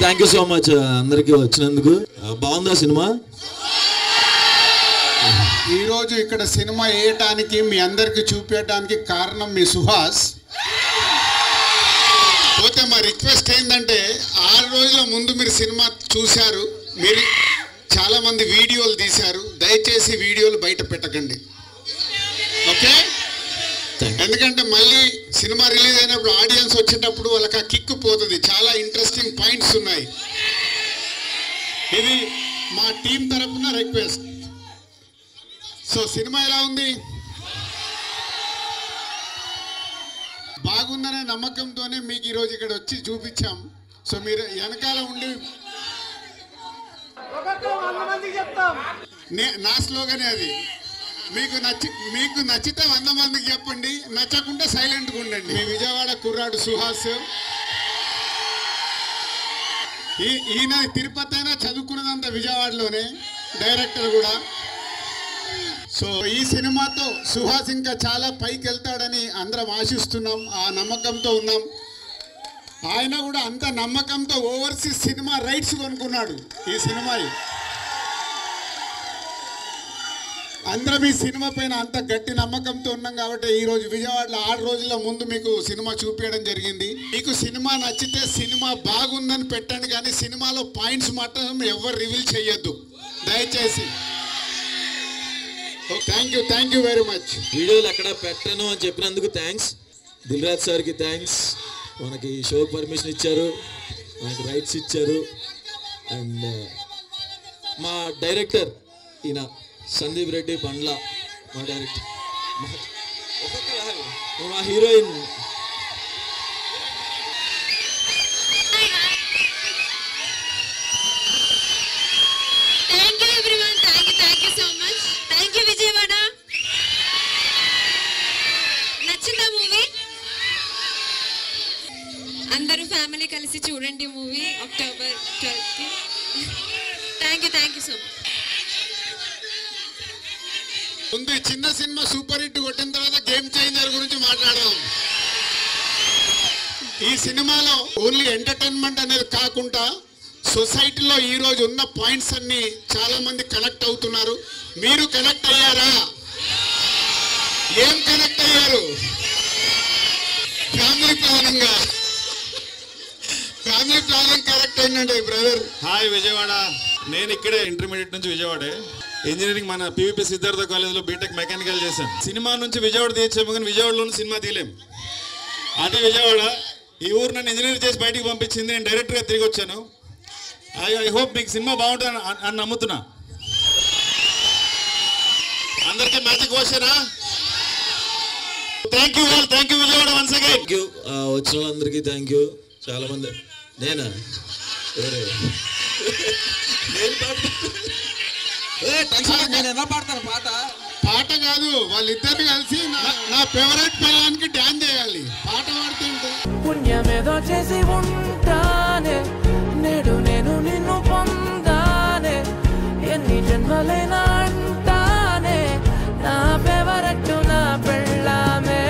Thank you so much అందరికి వచ్చినందుకు. బాగుందా సినిమా? ఈరోజు ఇక్కడ సినిమా వేయటానికి మీ అందరికి చూపించడానికి కారణం మీ సుహాస్. పోతే మా రిక్వెస్ట్ ఏంటంటే 6 రోజుల ముందు మీరు సినిమా చూశారు, మీరు చాలామంది వీడియోలు తీశారు, దయచేసి వీడియోలు బయట పెట్టకండి, ఓకే? ఎందుకంటే మళ్ళీ సినిమా రిలీజ్ అయినప్పుడు ఆడియన్స్ వచ్చేటప్పుడు వాళ్ళకి ఆ కిక్ పోతుంది. చాలా ఇంట్రెస్టింగ్ పాయింట్స్ ఉన్నాయి. ఇది మా టీం తరఫున రిక్వెస్ట్. సో సినిమా ఎలా ఉంది? బాగుందనే నమ్మకంతోనే మీకు ఈరోజు ఇక్కడ వచ్చి చూపించాం. సో మీరు వెనకాల ఉండి నా స్లోగనే అది, మీకు నచ్చితే 100 మందికి చెప్పండి, నచ్చకుంటే సైలెంట్గా ఉండండి. మీ విజయవాడ కుర్రాడు సుహాస్, ఈయన తిరుపతి అయినా చదువుకున్నదంతా విజయవాడలోనే, డైరెక్టర్ కూడా. సో ఈ సినిమాతో సుహాస్ ఇంకా చాలా పైకి వెళ్తాడని అందరం ఆశిస్తున్నాం, ఆ నమ్మకంతో ఉన్నాం. ఆయన కూడా అంత నమ్మకంతో ఓవర్సీస్ సినిమా రైట్స్ కొనుక్కున్నాడు. ఈ సినిమా అందరం ఈ సినిమా పైన అంత గట్టి నమ్మకంతో ఉన్నాం కాబట్టి ఈరోజు విజయవాడలో 6 రోజుల ముందు మీకు సినిమా చూపించడం జరిగింది. మీకు సినిమా నచ్చితే సినిమా బాగుందని పెట్టండి, కానీ సినిమాలో పాయింట్స్ మాత్రం ఎవరు రివీల్ చేయొద్దు దయచేసి. Thank you very much. వీడియోలు ఎక్కడ పెట్టను అని చెప్పినందుకు థ్యాంక్స్. దిల్ రాజు సార్కి థ్యాంక్స్. మనకి షోకి పర్మిషన్ ఇచ్చారు, మనకి రైట్స్ ఇచ్చారు. అండ్ మా డైరెక్టర్ ఈయన సందీప్ రెడ్డి బండ్ల, మా డైరెక్టర్. మా హీరోయిన్ అందరూ ఫ్యామిలీ కలిసి చూడండి మూవీ అక్టోబర్ 12కి. Thank you so much. ముందు చిన్న సినిమా సూపర్ హిట్ కొట్టిన తర్వాత గేమ్ చేంజర్ గురించి మాట్లాడదాం. ఈ సినిమాలో ఓన్లీ ఎంటర్టైన్మెంట్ అనేది కాకుండా సొసైటీలో ఈ రోజు ఉన్న పాయింట్స్ అన్ని చాలా మంది కనెక్ట్ అవుతున్నారు. మీరు కనెక్ట్ అయ్యారా? ఏం కనెక్ట్ అయ్యారు? ఫ్యామిలీ ప్లానింగ్ కరెక్ట్ అయిందండి బ్రదర్. హాయ్ విజయవాడ, నేను ఇక్కడే ఇంటర్మీడియట్ నుంచి విజయవాడే. ఇంజనీరింగ్ మన పీవీపీ సిద్ధార్థ కాలేజ్లో బీటెక్ మెకానికల్ చేశాను. సినిమా నుంచి విజయవాడ తీయచ్చాము కానీ విజయవాడలోని సినిమా తీయలేం. అదే విజయవాడ ఈ ఊరు నన్ను ఇంజనీర్ చేసి బయటికి పంపించింది. నేను డైరెక్టర్గా తిరిగి వచ్చాను. ఐ హోప్ మీకు సినిమా బాగుంటుంది అని నమ్ముతున్నా. అందరికీ మ్యాజిక్ వచ్చారా? Thank you Vijayawada once again. Thank you వచ్చిన వాళ్ళందరికీ థ్యాంక్ యూ. చాలా మంది నేనా పాట కాదు, వాళ్ళిద్దరు కలిసి నా ఫేవరెట్ పిల్లానికి డాన్స్ చేయాలి. పాట పాడుతుంటే పుణ్యమేదో చేసి ఉంటానే, నేడు నేను నిన్ను పొందానే, ఎన్ని జన్మలైనా అంటానే, నా ఫేవరెట్ నా పెళ్ళామే.